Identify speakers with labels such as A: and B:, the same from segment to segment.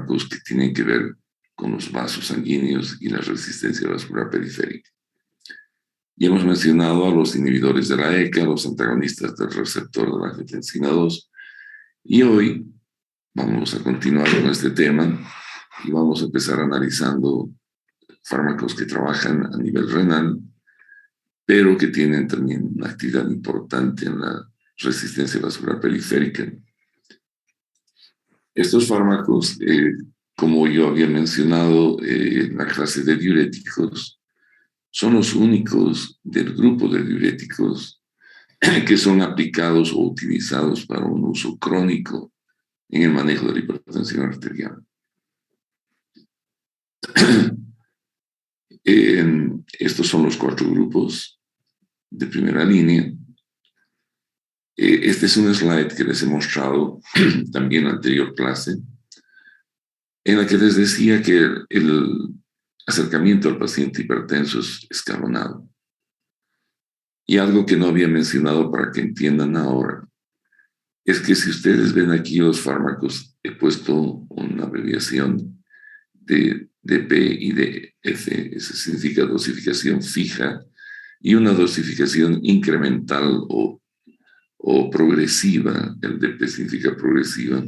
A: fármacos que tienen que ver con los vasos sanguíneos y la resistencia vascular periférica. Y hemos mencionado a los inhibidores de la ECA, los antagonistas del receptor de la angiotensina 2, y hoy vamos a continuar con este tema y vamos a empezar analizando fármacos que trabajan a nivel renal, pero que tienen también una actividad importante en la resistencia vascular periférica. Estos fármacos, como yo había mencionado, en la clase de diuréticos, son los únicos del grupo de diuréticos que son aplicados o utilizados para un uso crónico en el manejo de la hipertensión arterial. Estos son los 4 grupos de primera línea. Este es un slide que les he mostrado también en la anterior clase, en la que les decía que el acercamiento al paciente hipertenso es escalonado. Y algo que no había mencionado para que entiendan ahora, es que si ustedes ven aquí los fármacos, he puesto una abreviación de DP y de F, eso significa dosificación fija, y una dosificación incremental o progresiva, el DP significa progresiva,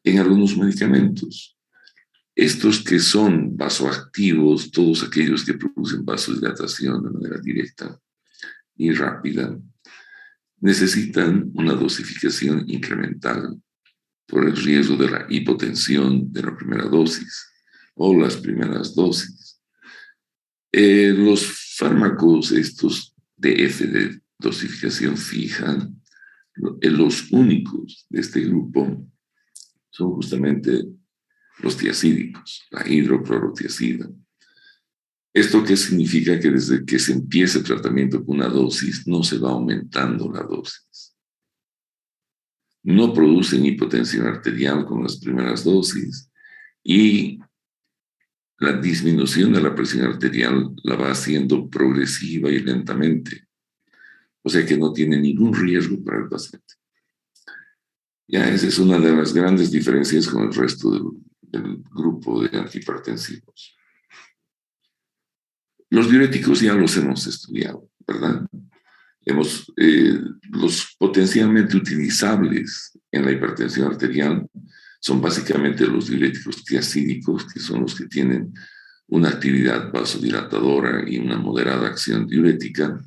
A: en algunos medicamentos. Estos que son vasoactivos, todos aquellos que producen vasodilatación de manera directa y rápida, necesitan una dosificación incremental por el riesgo de la hipotensión de la primera dosis o las primeras dosis. Los fármacos estos de F de dosificación fija, los únicos de este grupo son justamente los tiazídicos, la hidroclorotiazida. ¿Esto qué significa? Que desde que se empieza el tratamiento con una dosis, no se va aumentando la dosis. No producen hipotensión arterial con las primeras dosis y la disminución de la presión arterial la va haciendo progresiva y lentamente. O sea que no tiene ningún riesgo para el paciente. Ya esa es una de las grandes diferencias con el resto del grupo de antihipertensivos. Los diuréticos ya los hemos estudiado, ¿verdad? Los potencialmente utilizables en la hipertensión arterial son básicamente los diuréticos tiazídicos, que son los que tienen una actividad vasodilatadora y una moderada acción diurética,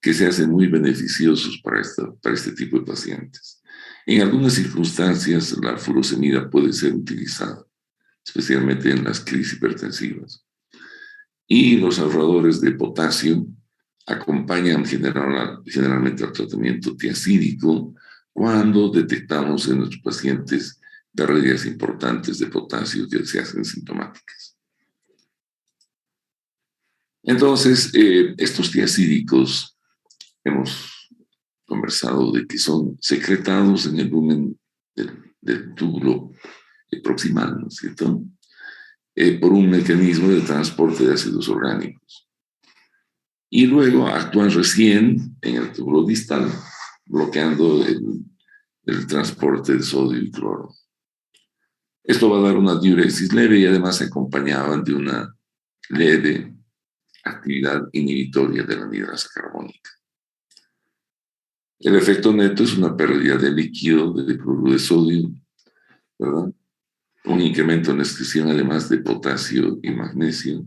A: que se hacen muy beneficiosos para este tipo de pacientes. En algunas circunstancias, la furosemida puede ser utilizada, especialmente en las crisis hipertensivas. Y los ahorradores de potasio acompañan generalmente al tratamiento tiazídico cuando detectamos en nuestros pacientes pérdidas importantes de potasio que se hacen sintomáticas. Entonces, estos tiazídicos hemos conversado de que son secretados en el lumen del túbulo proximal, ¿no es cierto? Por un mecanismo de transporte de ácidos orgánicos. Y luego actúan recién en el túbulo distal, bloqueando el transporte de sodio y cloro. Esto va a dar una diuresis leve y además se acompañaban de una leve actividad inhibitoria de la anhidrasa carbónica. El efecto neto es una pérdida de líquido de cloruro de sodio, ¿verdad? Un incremento en la excreción además de potasio y magnesio,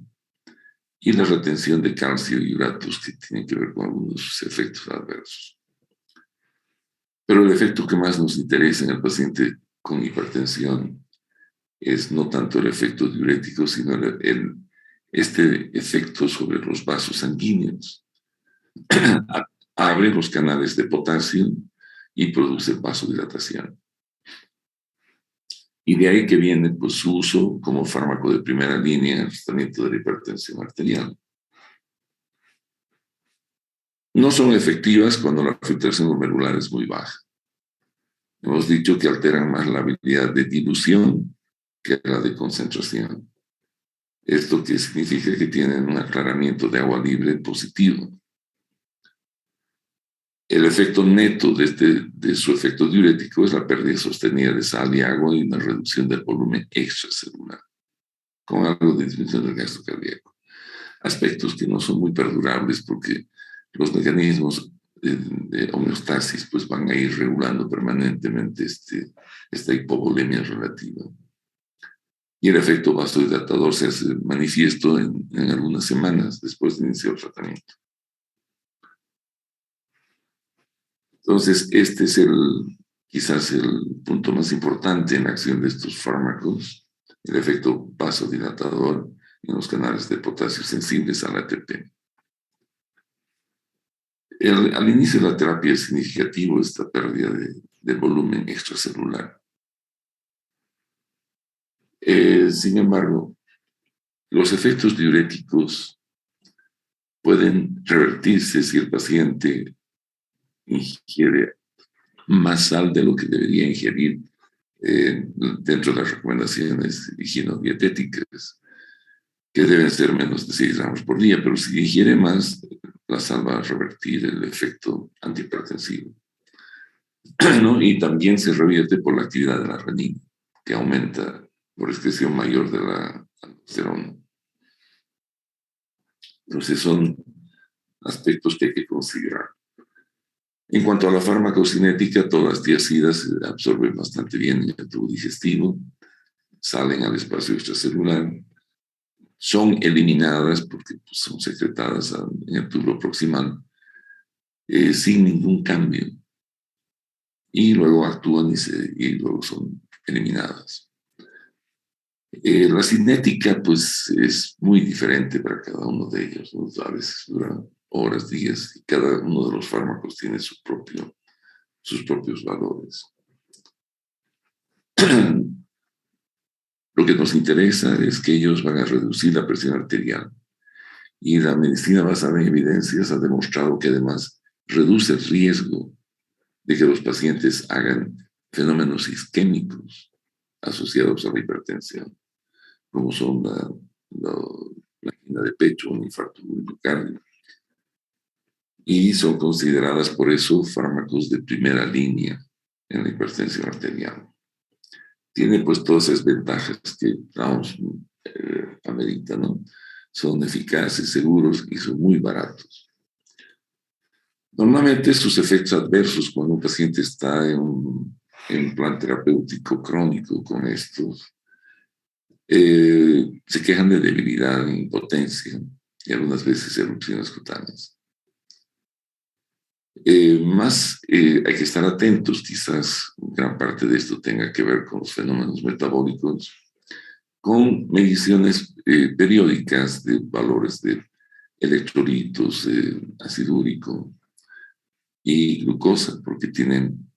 A: y la retención de calcio y hidratos que tienen que ver con algunos efectos adversos. Pero el efecto que más nos interesa en el paciente con hipertensión es no tanto el efecto diurético, sino este efecto sobre los vasos sanguíneos. Abre los canales de potasio y produce vasodilatación. Y de ahí que viene pues, su uso como fármaco de primera línea en el tratamiento de la hipertensión arterial. No son efectivas cuando la filtración glomerular es muy baja. Hemos dicho que alteran más la habilidad de dilución que la de concentración. Esto que significa que tienen un aclaramiento de agua libre positivo. El efecto neto de su efecto diurético es la pérdida sostenida de sal y agua y una reducción del volumen extracelular, con algo de disminución del gasto cardíaco. Aspectos que no son muy perdurables porque los mecanismos de homeostasis pues van a ir regulando permanentemente esta hipovolemia relativa. Y el efecto vasodilatador se hace manifiesto en algunas semanas después de iniciar el tratamiento. Entonces, este es quizás el punto más importante en la acción de estos fármacos, el efecto vasodilatador en los canales de potasio sensibles al ATP. Al inicio de la terapia es significativo esta pérdida de volumen extracelular. Sin embargo, los efectos diuréticos pueden revertirse si el paciente ingiere más sal de lo que debería ingerir dentro de las recomendaciones higienodietéticas, que deben ser menos de 6 gramos por día, pero si ingiere más, la sal va a revertir el efecto antihipertensivo, ¿no? Y también se revierte por la actividad de la renina, que aumenta por excreción mayor de la aldosterona. Entonces son aspectos que hay que considerar. En cuanto a la farmacocinética, todas las tiazidas se absorben bastante bien en el tubo digestivo, salen al espacio extracelular, son eliminadas porque pues, son secretadas en el tubo proximal sin ningún cambio y luego actúan y luego son eliminadas. La cinética pues es muy diferente para cada uno de ellos, ¿no? A veces dura horas, días, y cada uno de los fármacos tiene sus propios valores. Lo que nos interesa es que ellos van a reducir la presión arterial y la medicina basada en evidencias ha demostrado que además reduce el riesgo de que los pacientes hagan fenómenos isquémicos asociados a la hipertensión, como son la angina de pecho, un infarto de miocardio. Y son consideradas por eso fármacos de primera línea en la hipertensión arterial. Tiene pues todas esas ventajas que vamos amerita, ¿no? Son eficaces, seguros y son muy baratos. Normalmente sus efectos adversos cuando un paciente está en un plan terapéutico crónico con estos se quejan de debilidad, impotencia y algunas veces erupciones cutáneas. Hay que estar atentos, quizás gran parte de esto tenga que ver con los fenómenos metabólicos, con mediciones periódicas de valores de electrolitos, ácido úrico y glucosa, porque tienen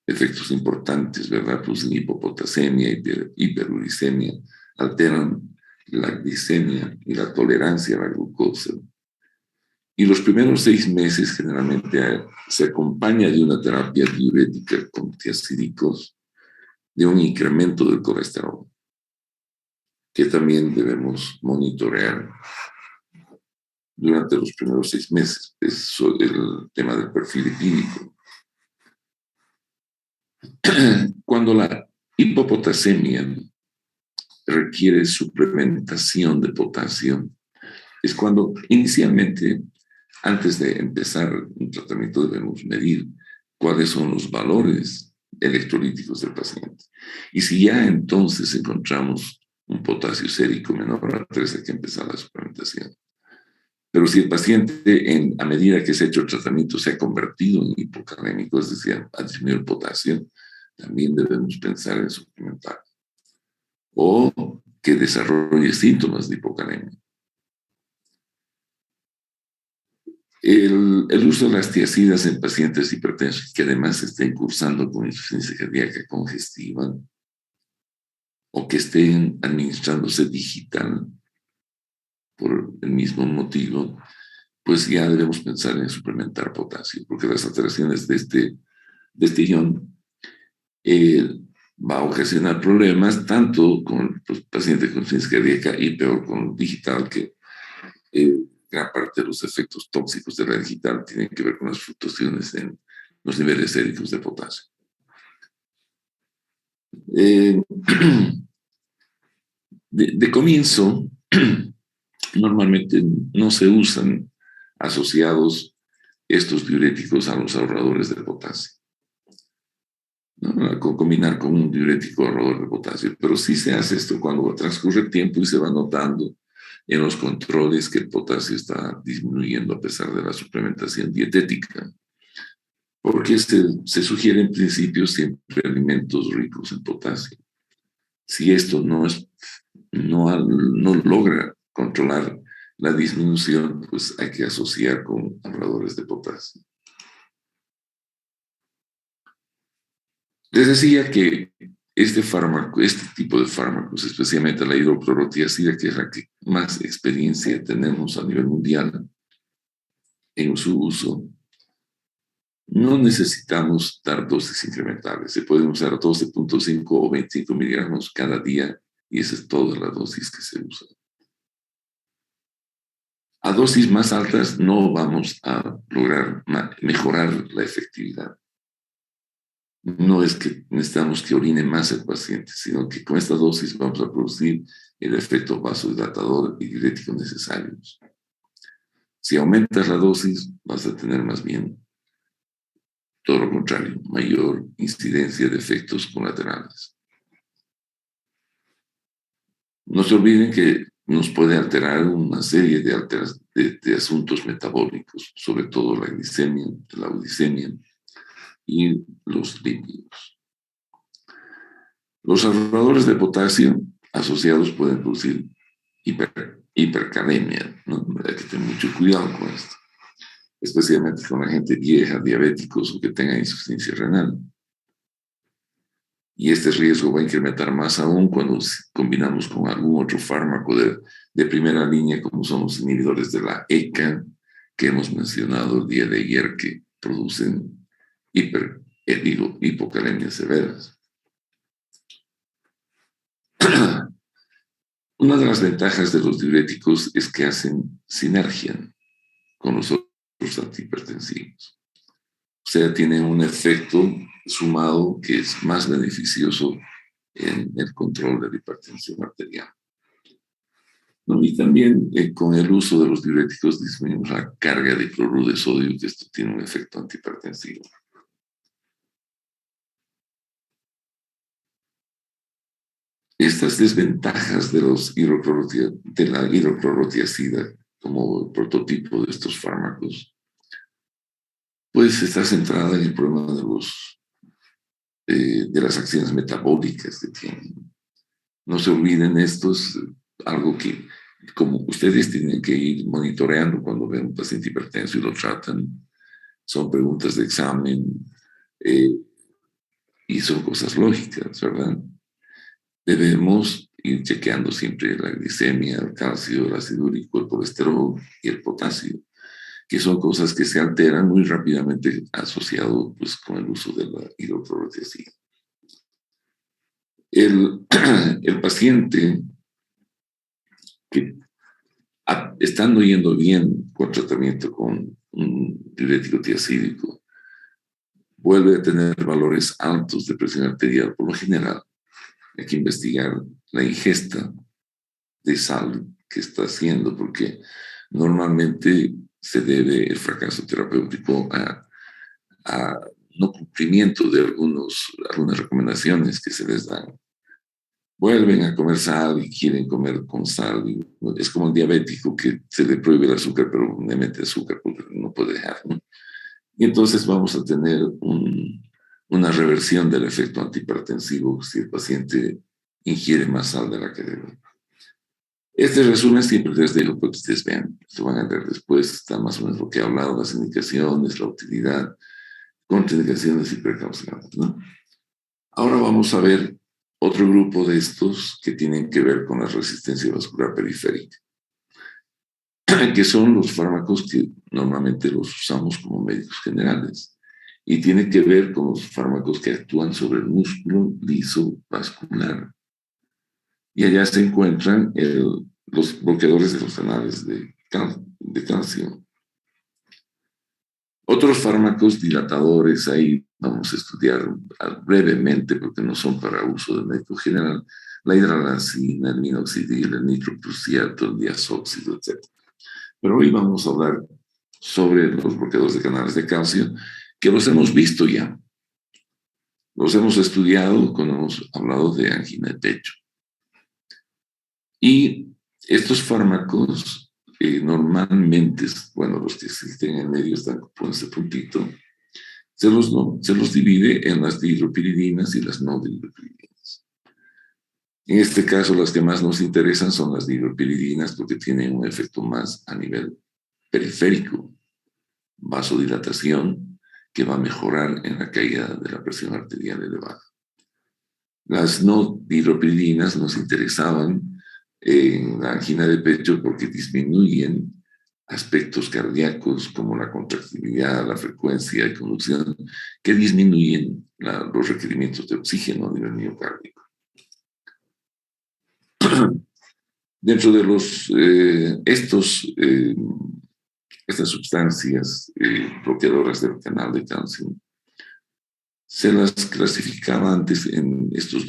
A: efectos importantes, ¿verdad? Producen hipopotasemia, hiperuricemia, alteran la glicemia y la tolerancia a la glucosa. Y los primeros 6 meses generalmente se acompaña de una terapia diurética con tiazídicos, de un incremento del colesterol, que también debemos monitorear durante los primeros 6 meses. Es el tema del perfil lipídico. Cuando la hipopotasemia requiere suplementación de potasio, es cuando inicialmente, antes de empezar un tratamiento, debemos medir cuáles son los valores electrolíticos del paciente. Y si ya entonces encontramos un potasio sérico menor a 3, hay que empezar la suplementación. Pero si el paciente, a medida que se ha hecho el tratamiento, se ha convertido en hipocalémico, es decir, ha disminuido el potasio, también debemos pensar en suplementar. O que desarrolle síntomas de hipocalemia. El uso de las tiazidas en pacientes hipertensos que además estén cursando con insuficiencia cardíaca congestiva o que estén administrándose digital por el mismo motivo, pues ya debemos pensar en suplementar potasio, porque las alteraciones de este ion va a ocasionar problemas tanto con los pacientes con insuficiencia cardíaca y peor con el digital, que gran parte de los efectos tóxicos de la digital tienen que ver con las fluctuaciones en los niveles séricos de potasio. De comienzo, normalmente no se usan asociados estos diuréticos a los ahorradores de potasio, ¿no? Combinar con un diurético ahorrador de potasio, pero sí se hace esto cuando transcurre el tiempo y se va notando en los controles que el potasio está disminuyendo a pesar de la suplementación dietética, porque se sugiere en principio siempre alimentos ricos en potasio. Si esto no logra controlar la disminución, pues hay que asociar con ahorradores de potasio. Les decía que este tipo de fármacos, especialmente la hidroclorotiazida, que es la que más experiencia tenemos a nivel mundial en su uso, no necesitamos dar dosis incrementales. Se pueden usar 12.5 o 25 miligramos cada día y esa es toda la dosis que se usa. A dosis más altas no vamos a lograr mejorar la efectividad. No es que necesitamos que orine más el paciente, sino que con esta dosis vamos a producir el efecto vasodilatador y diurético necesarios. Si aumentas la dosis, vas a tener más bien todo lo contrario, mayor incidencia de efectos colaterales. No se olviden que nos puede alterar una serie de asuntos metabólicos, sobre todo la glicemia, la euglicemia y los lípidos. Los ahorradores de potasio asociados pueden producir hipercalemia, ¿no? Hay que tener mucho cuidado con esto, especialmente con la gente vieja, diabéticos o que tenga insuficiencia renal. Y este riesgo va a incrementar más aún cuando combinamos con algún otro fármaco de primera línea, como son los inhibidores de la ECA, que hemos mencionado el día de ayer, que producen hipocalemias severas. Una de las ventajas de los diuréticos es que hacen sinergia con los otros antihipertensivos. O sea, tienen un efecto sumado que es más beneficioso en el control de la hipertensión arterial. ¿No? Y también con el uso de los diuréticos disminuimos la carga de cloruro de sodio, que esto tiene un efecto antihipertensivo. Estas desventajas de la hidroclorotiazida como prototipo de estos fármacos, pues está centrada en el problema de las acciones metabólicas que tienen. No se olviden, esto es algo que, como ustedes tienen que ir monitoreando cuando ven un paciente hipertenso y lo tratan, son preguntas de examen y son cosas lógicas, ¿verdad? Debemos ir chequeando siempre la glicemia, el calcio, el ácido úrico, el colesterol y el potasio, que son cosas que se alteran muy rápidamente asociado pues, con el uso de la hidroclorotiazida. El paciente que estando yendo bien con tratamiento con un diurético tiazídico, vuelve a tener valores altos de presión arterial. Por lo general, hay que investigar la ingesta de sal que está haciendo, porque normalmente se debe el fracaso terapéutico a no cumplimiento de algunas recomendaciones que se les dan. Vuelven a comer sal y quieren comer con sal. Es como el diabético que se le prohíbe el azúcar, pero le mete azúcar porque no puede dejar, ¿no? Y entonces vamos a tener una reversión del efecto antihipertensivo si el paciente ingiere más sal de la que debe. Este resumen siempre les dejo para que ustedes vean. Lo van a ver después, está más o menos lo que he hablado, las indicaciones, la utilidad, contraindicaciones y precauciones, ¿no? Ahora vamos a ver otro grupo de estos que tienen que ver con la resistencia vascular periférica, que son los fármacos que normalmente los usamos como médicos generales y tienen que ver con los fármacos que actúan sobre el músculo liso vascular. Y allá se encuentran los bloqueadores de los canales de de calcio. Otros fármacos dilatadores, ahí vamos a estudiar brevemente porque no son para uso del médico general, la hidralazina, el minoxidil, el nitroprusiato, el diazóxido, etc. Pero hoy vamos a hablar sobre los bloqueadores de canales de calcio, que los hemos visto ya. Los hemos estudiado cuando hemos hablado de angina de pecho. Y estos fármacos normalmente, bueno, los que existen en medio están con este puntito, se los divide en las dihidropiridinas y las no dihidropiridinas. En este caso, las que más nos interesan son las dihidropiridinas porque tienen un efecto más a nivel periférico, vasodilatación, que va a mejorar en la caída de la presión arterial elevada. Las no dihidropiridinas nos interesaban en la angina de pecho porque disminuyen aspectos cardíacos como la contractilidad, la frecuencia de conducción, que disminuyen los requerimientos de oxígeno a nivel miocárdico. Dentro de estas sustancias bloqueadoras del canal de calcio, se las clasificaba antes en estos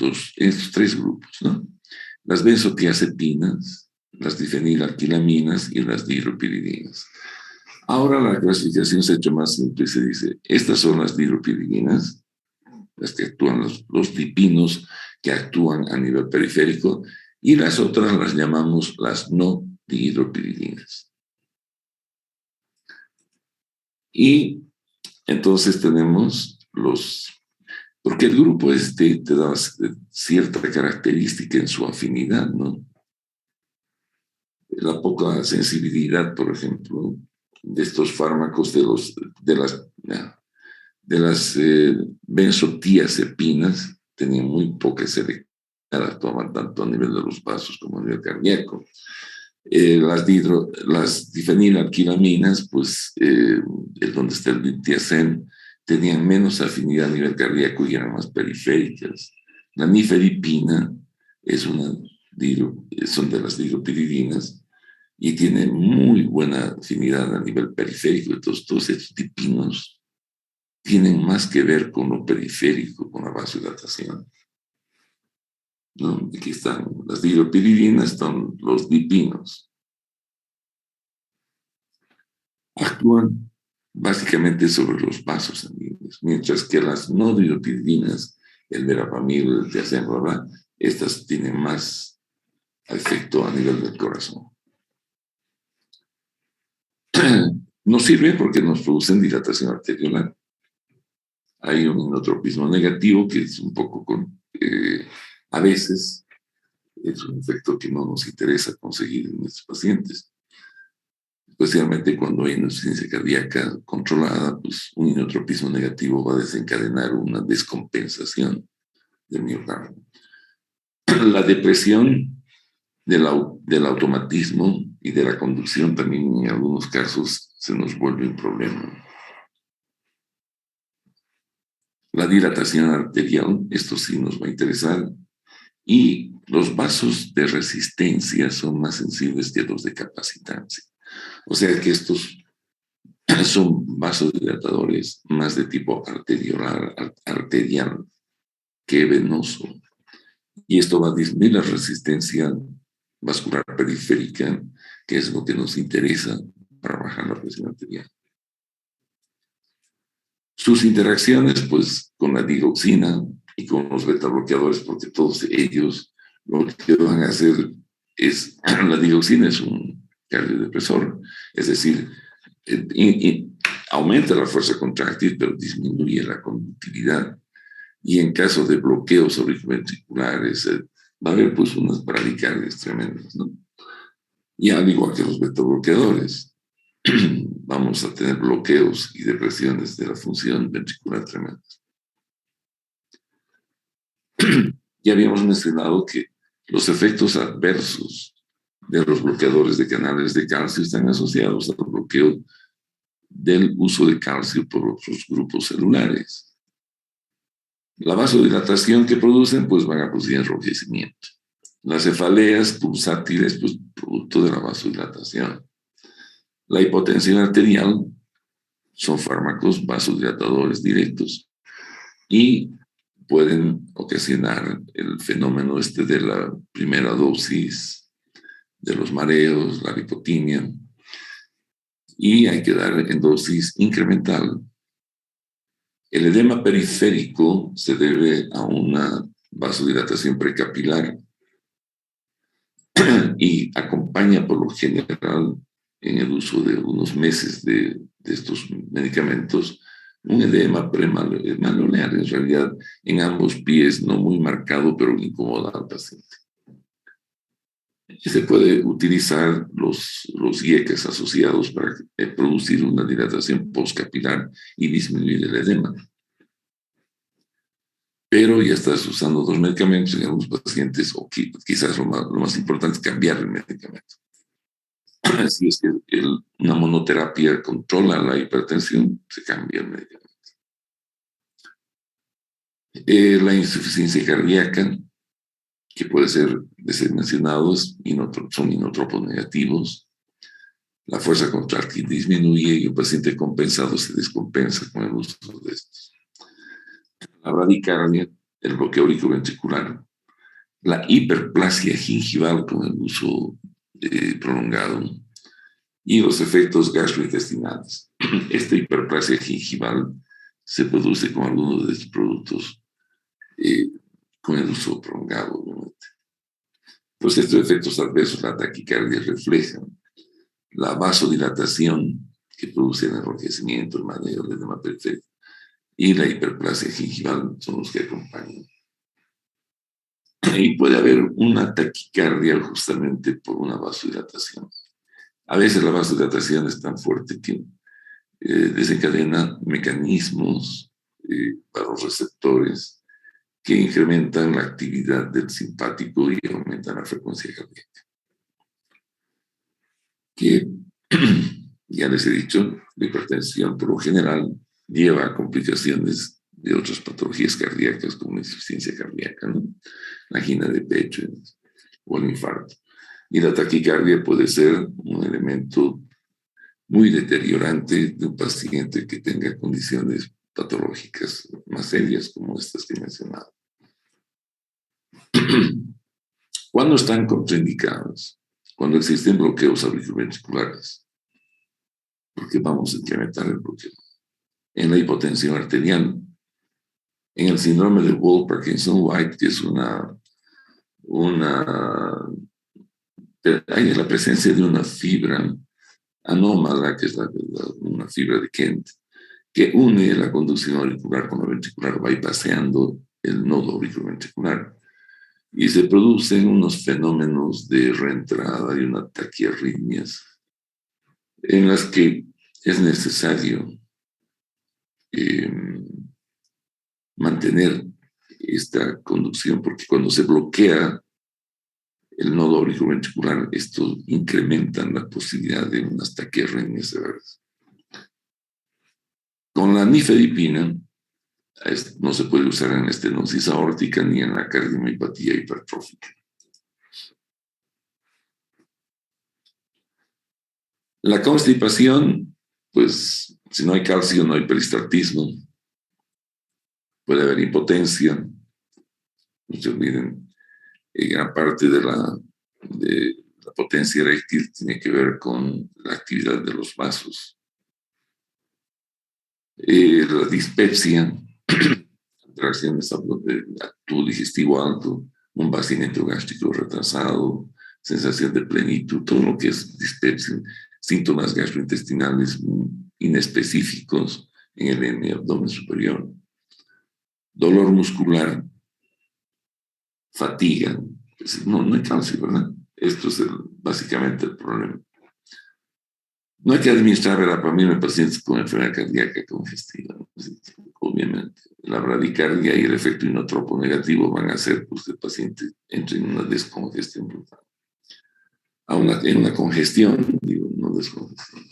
A: tres grupos, ¿no? Las benzodiazepinas, las difenilalquilaminas y las dihidropiridinas. Ahora la clasificación se ha hecho más simple y se dice, estas son las dihidropiridinas, las que actúan, los dipinos que actúan a nivel periférico, y las otras las llamamos las no dihidropiridinas. Y entonces tenemos porque el grupo te da cierta característica en su afinidad, ¿no? La poca sensibilidad, por ejemplo, de estos fármacos de las benzodiazepinas tenían muy poca selectividad, las toman tanto a nivel de los vasos como a nivel cardíaco. Las difenilalquilaminas, pues, es donde está el diltiazem, tenían menos afinidad a nivel cardíaco y eran más periféricas. La nifedipina son de las dihidropiridinas y tiene muy buena afinidad a nivel periférico. Entonces, todos estos dipinos tienen más que ver con lo periférico, con la vasodilatación, ¿no? Aquí están las dihidropiridinas, son los dipinos. Actúan básicamente sobre los vasos sanguíneos, mientras que las no dihidropiridinas, el verapamil, el diazem, estas tienen más efecto a nivel del corazón. Nos sirve porque nos producen dilatación arteriolar. Hay un inotropismo negativo que es un poco a veces es un efecto que no nos interesa conseguir en estos pacientes. Especialmente cuando hay una insuficiencia cardíaca controlada, pues un inotropismo negativo va a desencadenar una descompensación del miocardio. La depresión del automatismo y de la conducción también en algunos casos se nos vuelve un problema. La dilatación arterial, esto sí nos va a interesar, y los vasos de resistencia son más sensibles que los de capacitancia. O sea que estos son vasodilatadores más de tipo arterial que venoso. Y esto va a disminuir la resistencia vascular periférica, que es lo que nos interesa para bajar la presión arterial. Sus interacciones, pues, con la digoxina y con los beta-bloqueadores, porque todos ellos lo que van a hacer es, la digoxina es un cardiodepresor, es decir, aumenta la fuerza contráctil, pero disminuye la conductividad. Y en caso de bloqueos auriculoventriculares, va a haber pues unas bradicardias tremendas, ¿no? Y al igual que los beta-bloqueadores, vamos a tener bloqueos y depresiones de la función ventricular tremendas. Ya habíamos mencionado que los efectos adversos de los bloqueadores de canales de calcio están asociados al bloqueo del uso de calcio por otros grupos celulares. La vasodilatación que producen, pues van a producir enrojecimiento. Las cefaleas pulsátiles, pues producto de la vasodilatación. La hipotensión arterial son fármacos vasodilatadores directos y pueden ocasionar el fenómeno de la primera dosis, de los mareos, la lipotimia, y hay que dar en dosis incremental. El edema periférico se debe a una vasodilatación precapilar y acompaña por lo general en el uso de unos meses de estos medicamentos un edema premalonear, en realidad en ambos pies, no muy marcado, pero incomoda al paciente. Y se puede utilizar los IECAs asociados para producir una dilatación postcapilar y disminuir el edema. Pero ya estás usando dos medicamentos en algunos pacientes, o quizás lo más importante es cambiar el medicamento. Si es que una monoterapia controla la hipertensión, se cambia el medicamento. La insuficiencia cardíaca, que puede ser mencionados, son inotropos negativos. La fuerza contráctil disminuye y el paciente compensado se descompensa con el uso de estos. La bradicardia, el bloqueo auriculoventricular, la hiperplasia gingival con el uso prolongado y los efectos gastrointestinales. Esta hiperplasia gingival se produce con algunos de estos productos con el uso prolongado, obviamente. Pues estos efectos adversos, la taquicardia, reflejan la vasodilatación que produce el enrojecimiento, el mareo, el edema periférico y la hiperplasia gingival son los que acompañan. Y puede haber una taquicardia justamente por una vasodilatación. A veces la vasodilatación es tan fuerte que desencadena mecanismos para los receptores que incrementan la actividad del simpático y aumentan la frecuencia cardíaca. Que ya les he dicho, la hipertensión por lo general lleva a complicaciones de otras patologías cardíacas como la insuficiencia cardíaca, ¿no? La angina de pecho o el infarto. Y la taquicardia puede ser un elemento muy deteriorante de un paciente que tenga condiciones patológicas más serias como estas que he mencionado. ¿Cuándo están contraindicados? Cuando existen bloqueos auriculoventriculares, porque vamos a incrementar el bloqueo. En la hipotensión arterial, en el síndrome de Wolff-Parkinson-White, que es hay la presencia de una fibra anómala, que es una fibra de Kent, que une la conducción auricular con la ventricular, bypaseando el nodo auriculoventricular. Y se producen unos fenómenos de reentrada y una taquiarritmias en las que es necesario mantener esta conducción, porque cuando se bloquea el nodo auriculoventricular, esto incrementan la posibilidad de unas taquiarritmias severas. Con la nifedipina no se puede usar en la estenosis aórtica ni en la cardiomiopatía hipertrófica. La constipación, pues si no hay calcio no hay peristaltismo, puede haber impotencia. No se olviden, gran parte de la potencia eréctil tiene que ver con la actividad de los vasos. La dispepsia, alteraciones del tubo digestivo alto, un vacío gástrico retrasado, sensación de plenitud, todo lo que es dispepsia, síntomas gastrointestinales inespecíficos en el abdomen superior, dolor muscular, fatiga, pues no hay calcio, ¿verdad? Esto es básicamente el problema. No hay que administrar verapamina en pacientes con enfermedad cardíaca congestiva, ¿no? Obviamente. La bradicardia y el efecto inotropo negativo van a hacer que el paciente entre en una descongestión brutal. En una congestión, digo, no descongestión.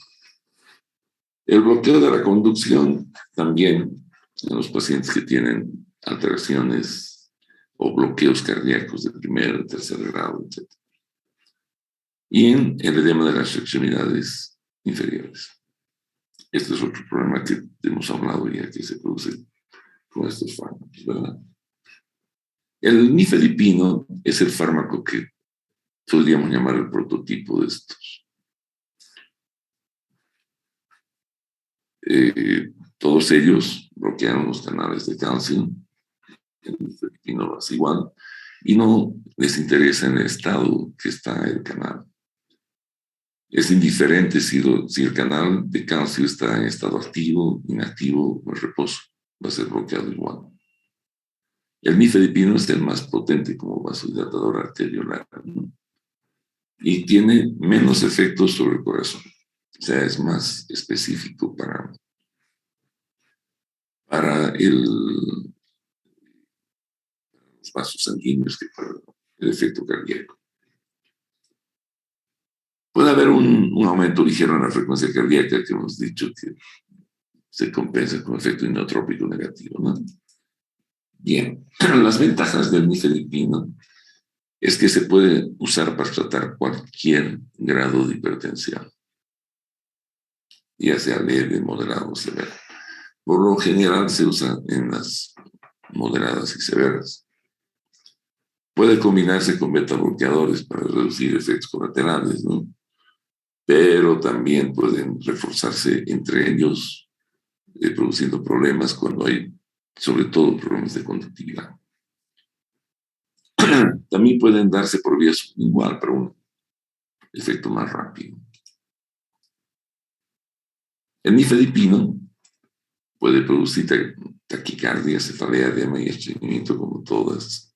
A: El bloqueo de la conducción también en los pacientes que tienen alteraciones o bloqueos cardíacos de primer o tercer grado, etc. Y en el edema de las extremidades inferiores. Este es otro problema que hemos hablado ya, que se produce con estos fármacos, ¿verdad? El nifedipino es el fármaco que podríamos llamar el prototipo de estos. Todos ellos bloquean los canales de calcio, el nifedipino lo hace igual, y no les interesa en el estado que está el canal. Es indiferente si el canal de calcio está en estado activo, inactivo o en reposo, va a ser bloqueado igual. El nifedipino es el más potente como vasodilatador arteriolar, ¿no? Y tiene menos efectos sobre el corazón. O sea, es más específico para los vasos sanguíneos que para el efecto cardíaco. Puede haber un aumento ligero en la frecuencia cardíaca que hemos dicho que se compensa con efecto inotrópico negativo, ¿no? Bien, las ventajas del nifedipino es que se puede usar para tratar cualquier grado de hipertensión, ya sea leve, moderado o severo. Por lo general se usa en las moderadas y severas. Puede combinarse con beta bloqueadores para reducir efectos colaterales, ¿no? Pero también pueden reforzarse entre ellos, produciendo problemas cuando hay, sobre todo, problemas de conductividad. También pueden darse por vía sublingual para un efecto más rápido. El nifedipino puede producir taquicardia, cefalea, edema y estreñimiento como todas.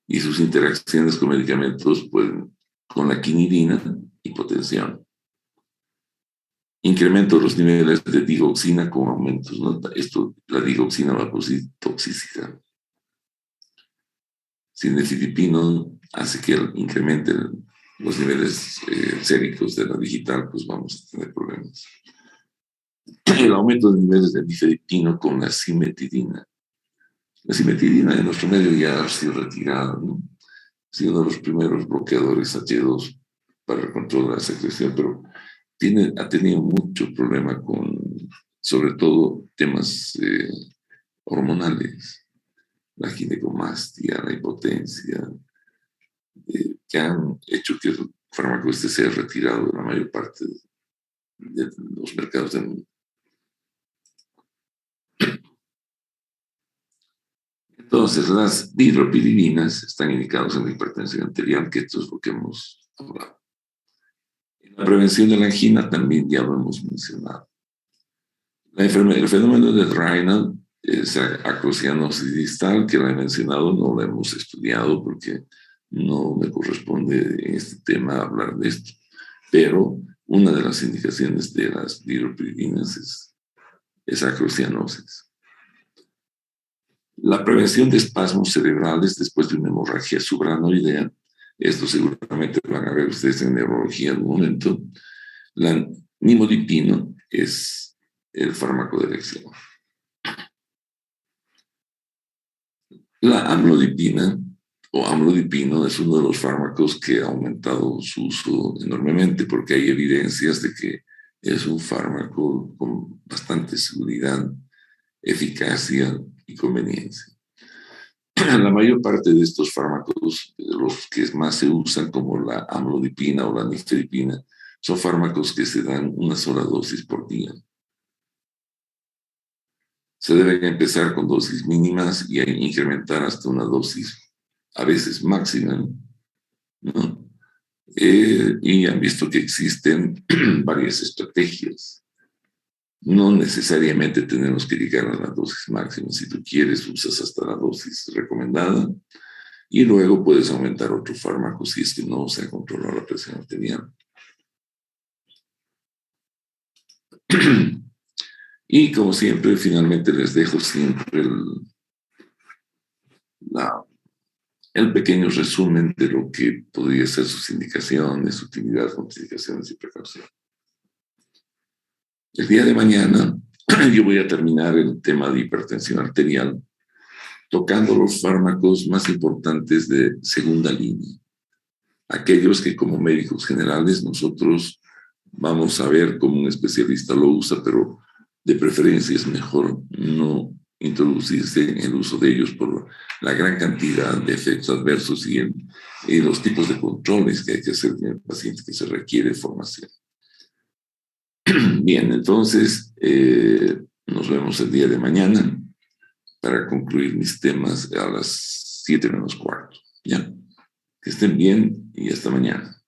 A: Y sus interacciones con medicamentos pueden, con la quinidina, hipotensión. Incremento de los niveles de digoxina con aumentos, ¿no? La digoxina va a producir toxicidad. Si el nifedipino hace que incrementen los niveles séricos de la digital, pues vamos a tener problemas. El aumento de niveles de nifedipino con la cimetidina. La cimetidina en nuestro medio ya ha sido retirada, ¿no? Ha sido uno de los primeros bloqueadores H2 para el control de la secreción, pero ha tenido mucho problema con, sobre todo, temas hormonales, la ginecomastia, la impotencia, que han hecho que el fármaco este sea retirado de la mayor parte de los mercados del mundo. Entonces, las dihidropiridinas están indicadas en la hipertensión arterial, que esto es lo que hemos hablado. En la prevención de la angina también ya lo hemos mencionado. El fenómeno de Raynaud, esa acrocianosis distal que la he mencionado, no la hemos estudiado porque no me corresponde en este tema hablar de esto. Pero una de las indicaciones de las dihidropiridinas es acrocianosis. La prevención de espasmos cerebrales después de una hemorragia subaracnoidea, esto seguramente van a ver ustedes en neurología en un momento. La nimodipino es el fármaco de elección. La amlodipina o amlodipino es uno de los fármacos que ha aumentado su uso enormemente porque hay evidencias de que es un fármaco con bastante seguridad, eficacia y conveniencia. La mayor parte de estos fármacos, los que más se usan como la amlodipina o la nifedipina, son fármacos que se dan una sola dosis por día. Se deben empezar con dosis mínimas y incrementar hasta una dosis a veces máxima, ¿no? Y han visto que existen varias estrategias. No necesariamente tenemos que llegar a la dosis máxima. Si tú quieres, usas hasta la dosis recomendada y luego puedes aumentar otro fármaco si es que no se ha controlado la presión arterial. Y como siempre, finalmente les dejo siempre el pequeño resumen de lo que podría ser sus indicaciones, utilidad, contraindicaciones y precaución. El día de mañana yo voy a terminar el tema de hipertensión arterial tocando los fármacos más importantes de segunda línea, aquellos que como médicos generales nosotros vamos a ver cómo un especialista lo usa, pero de preferencia es mejor no introducirse en el uso de ellos por la gran cantidad de efectos adversos y los tipos de controles que hay que hacer en el paciente, que se requiere formación. Bien, entonces nos vemos el día de mañana para concluir mis temas a las 7:45. ¿Ya? Que estén bien y hasta mañana.